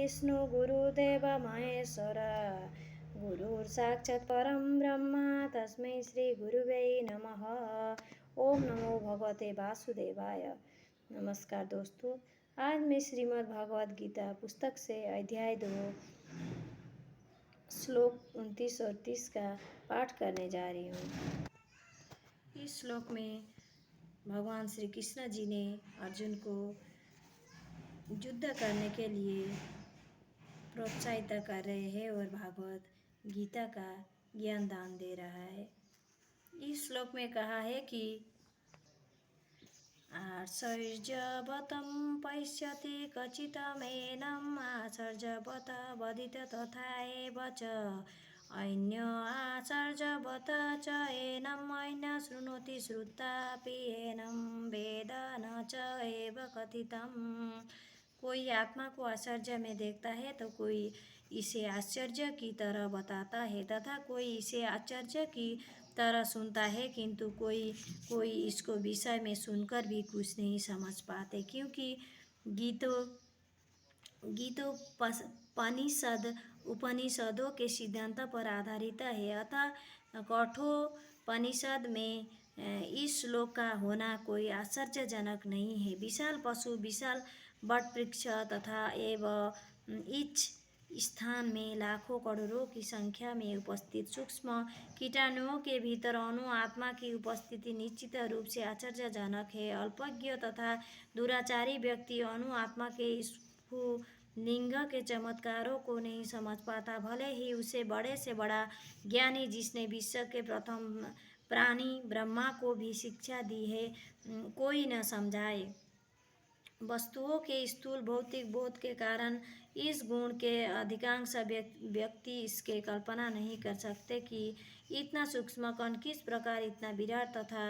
विष्णु गुरुदेव महेश्वर गुरुर्साक्षात् परं ब्रह्म तस्मै श्री गुरुवे नमः। ओम नमो भगवते वासुदेवाय। नमस्कार दोस्तों, आज मैं श्रीमद् भागवत गीता पुस्तक से अध्याय 2 श्लोक 29 और 30 का पाठ करने जा रही हूँ। इस श्लोक में भगवान श्री कृष्ण जी ने अर्जुन को युद्ध करने के लिए प्रोत्साहित कर रहे हैं और भागवत गीता का ज्ञान दान दे रहा है। इस श्लोक में कहा है कि आश्चर्यवतं पश्यति कचितमेनम् आश्चर्यवत वदित तथा एव च अन्य आश्चर्यवत च एनम् अन्य शृणोति श्रुत्वापि एनं वेद न च एव कथितम्। कोई आत्मा को आश्चर्य में देखता है तो कोई इसे आश्चर्य की तरह बताता है तथा कोई इसे आश्चर्य की तरह सुनता है, किंतु कोई इसको विषय में सुनकर भी कुछ नहीं समझ पाते, क्योंकि उपनिषदों के सिद्धांत पर आधारित है। अतः कठोपनिषद में इस श्लोक का होना कोई आश्चर्यजनक नहीं है। विशाल पशु, विशाल वटवृक्ष तथा एवं इस स्थान में लाखों करोड़ों की संख्या में उपस्थित सूक्ष्म कीटाणुओं के भीतर अणु आत्मा की उपस्थिति निश्चित रूप से आश्चर्यजनक है। अल्पज्ञ तथा दुराचारी व्यक्ति अणु आत्मा के स्फुलिंग के चमत्कारों को नहीं समझ पाता, भले ही उसे बड़े से बड़ा ज्ञानी जिसने विश्व के प्रथम प्राणी ब्रह्मा को भी शिक्षा दी है कोई न समझाए। वस्तुओं के स्थूल भौतिक बोध के कारण इस गुण के अधिकांश व्यक्ति इसके कल्पना नहीं कर सकते कि इतना सूक्ष्म कण किस प्रकार इतना विराट तथा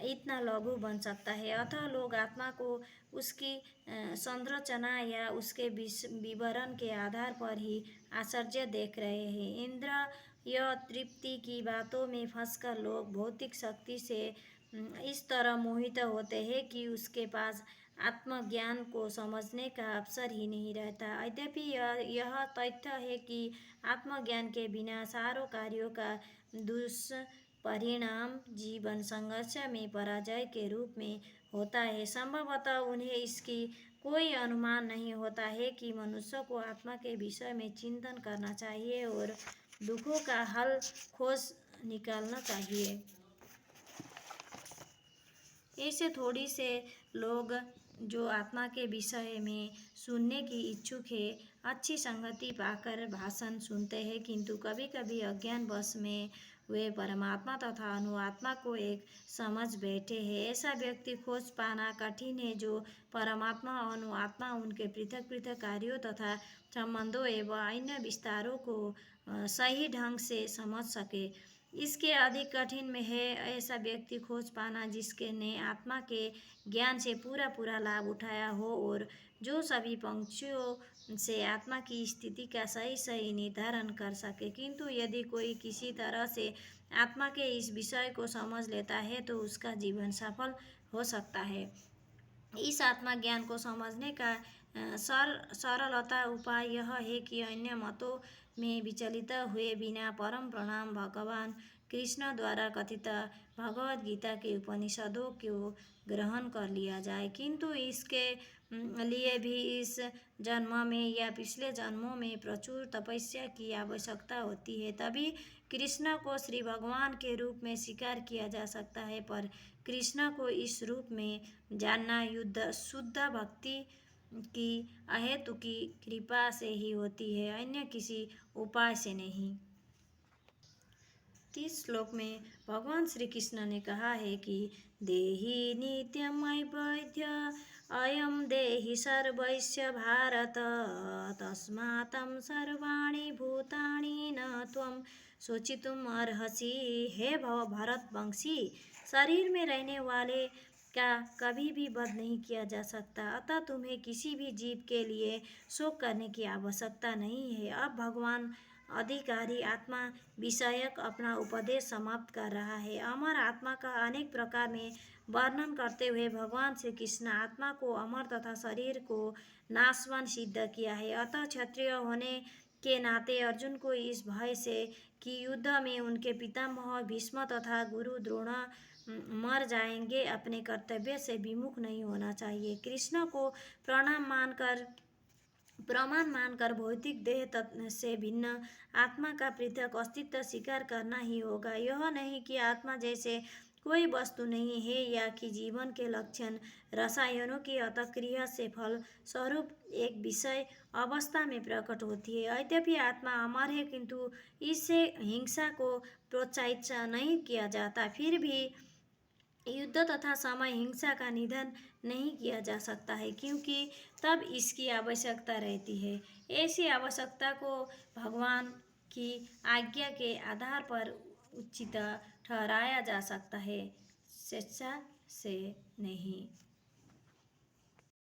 इतना लघु बन सकता है। अतः लोग आत्मा को उसकी संरचना या उसके विवरण के आधार पर ही आश्चर्य देख रहे हैं। इंद्रिय तृप्ति की बातों में फंसकर लोग भौतिक शक्ति से इस तरह मोहित होते हैं कि उसके पास आत्मज्ञान को समझने का अवसर ही नहीं रहता। यद्यपि यह तथ्य है कि आत्मज्ञान के बिना सारों कार्यों का दुष्परिणाम जीवन संघर्ष में पराजय के रूप में होता है। संभवतः उन्हें इसकी कोई अनुमान नहीं होता है कि मनुष्य को आत्मा के विषय में चिंतन करना चाहिए और दुखों का हल खोज निकालना चाहिए। ऐसे थोड़ी से लोग जो आत्मा के विषय में सुनने की इच्छुक है अच्छी संगति पाकर भाषण सुनते हैं, किंतु कभी कभी अज्ञानवश में वे परमात्मा तथा अनुआत्मा को एक समझ बैठे हैं। ऐसा व्यक्ति खोज पाना कठिन है जो परमात्मा और अनुआत्मा उनके पृथक पृथक कार्यों तथा संबंधों एवं अन्य विस्तारों को सही ढंग से समझ सके। इसके अधिक कठिन में है ऐसा व्यक्ति खोज पाना जिसके ने आत्मा के ज्ञान से पूरा लाभ उठाया हो और जो सभी पंक्तियों से आत्मा की स्थिति का सही निर्धारण कर सके। किंतु यदि कोई किसी तरह से आत्मा के इस विषय को समझ लेता है तो उसका जीवन सफल हो सकता है। इस आत्मा ज्ञान को समझने का सरलता उपाय यह है कि अन्य मतों में विचलित हुए बिना परम प्रणाम भगवान कृष्ण द्वारा कथित भगवद गीता के उपनिषदों को ग्रहण कर लिया जाए। किंतु इसके लिए भी इस जन्म में या पिछले जन्मों में प्रचुर तपस्या की आवश्यकता होती है, तभी कृष्ण को श्री भगवान के रूप में स्वीकार किया जा सकता है। पर कृष्ण को इस रूप में जानना शुद्ध भक्ति की अहेतुकी कृपा से ही होती है, अन्य किसी उपाय से नहीं। 30 श्लोक में भगवान श्री कृष्ण ने कहा है कि देहि नित्यं वैद्य अयं देहि सर्वस्य भारत तस्मात् सर्वाणि भूतानि न त्वं शोचितुम् अर्हसि। हे भरतवंशी, शरीर में रहने वाले का कभी भी वध नहीं किया जा सकता, अतः तुम्हें किसी भी जीव के लिए शोक करने की आवश्यकता नहीं है। अब भगवान अधिकारी आत्मा विषयक अपना उपदेश समाप्त कर रहा है। अमर आत्मा का अनेक प्रकार में वर्णन करते हुए भगवान श्री कृष्ण आत्मा को अमर तथा शरीर को नाशवान सिद्ध किया है। अतः क्षत्रिय होने के नाते अर्जुन को इस भय से कि युद्ध में उनके पितामह भीष्म तथा गुरु द्रोण मर जाएंगे, अपने कर्तव्य से विमुख नहीं होना चाहिए। कृष्ण को प्रमाण मानकर भौतिक देह से भिन्न आत्मा का पृथक अस्तित्व स्वीकार करना ही होगा। यह नहीं कि आत्मा जैसे कोई वस्तु नहीं है या कि जीवन के लक्षण रसायनों की अंतःक्रिया से फल स्वरूप एक विषय अवस्था में प्रकट होती है। यद्यपि आत्मा अमर है, किंतु इससे हिंसा को प्रोत्साहित नहीं किया जाता। फिर भी युद्ध तथा समय हिंसा का निधन नहीं किया जा सकता है, क्योंकि तब इसकी आवश्यकता रहती है। ऐसी आवश्यकता को भगवान की आज्ञा के आधार पर उचित ठहराया जा सकता है, स्वेच्छा से नहीं।